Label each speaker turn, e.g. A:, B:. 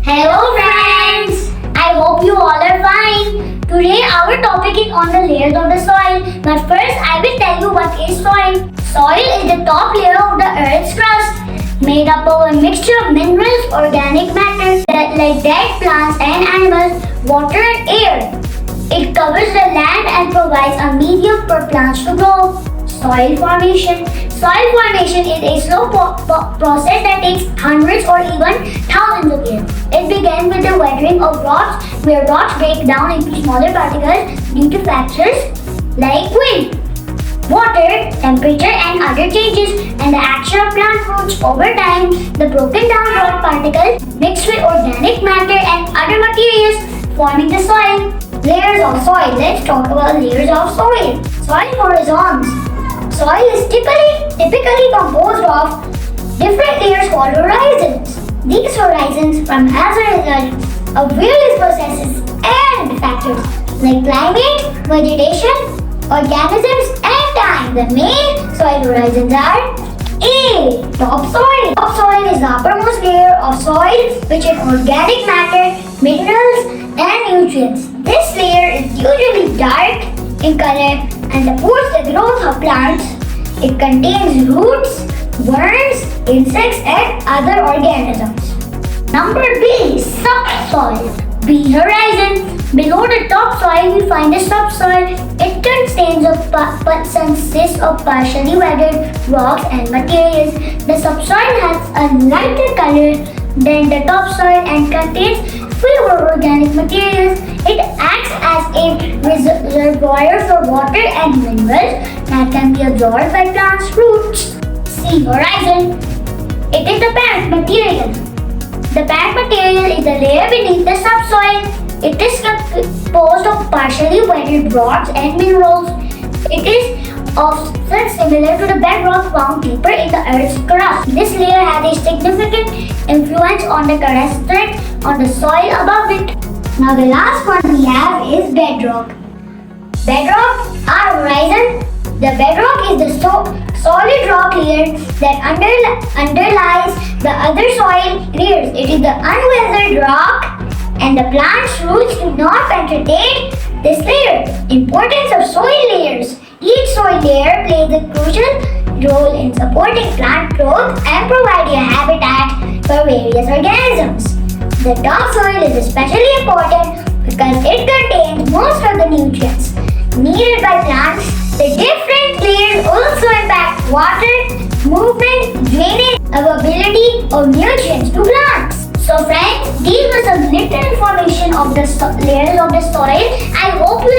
A: Hello friends! I hope you all are fine. Today our topic is on the layers of the soil. But first I will tell you what is soil. Soil is the top layer of the earth's crust, made up of a mixture of minerals, organic matter like dead plants and animals, water and air. It covers the land and provides a medium for plants to grow. Soil formation. Soil formation is a slow process that takes hundreds or even thousands of years. It began with the weathering of rocks, where rocks break down into smaller particles due to factors like wind, water, temperature and other changes, and the action of plant roots. Over time, the broken down rock particles mix with organic matter and other materials, forming the soil. Layers of soil. Let's talk about layers of soil. Soil horizons. Soil is typically composed of different layers called horizons. These horizons form as a result of various processes and factors like climate, vegetation, organisms, and time. The main soil horizons are A. Topsoil. Topsoil is the uppermost layer of soil which is organic matter, minerals, and nutrients. This layer is usually dark in color and supports the growth of plants. It contains roots, worms, insects, and other organisms. Number B. Subsoil. B. Horizon. Below the topsoil, we find the subsoil. It consists of partially weathered rocks and materials. The subsoil has a lighter color than the topsoil and contains fewer organic materials. It acts as a reservoir for water and minerals that can be absorbed by plants' roots. C. Horizon. It is the parent material. The parent material is the layer beneath the subsoil. It is composed of partially weathered rocks and minerals. It is often similar to the bedrock found deeper in the earth's crust. This layer has a significant influence on the characteristics on the soil above it. Now the last one we have is bedrock. Bedrock, our horizon. The bedrock is the solid rock layer that underlies the other soil layers. It is the unweathered rock and the plant's roots do not penetrate this layer. Importance of soil layers. Each soil layer plays a crucial role in supporting plant growth and providing a habitat for various organisms. The topsoil is especially important because it contains most of the nutrients needed by plants. The different layers also impact water, movement, drainage, availability of nutrients to plants. So friends, these were some little information of the layers of the soil. I hope you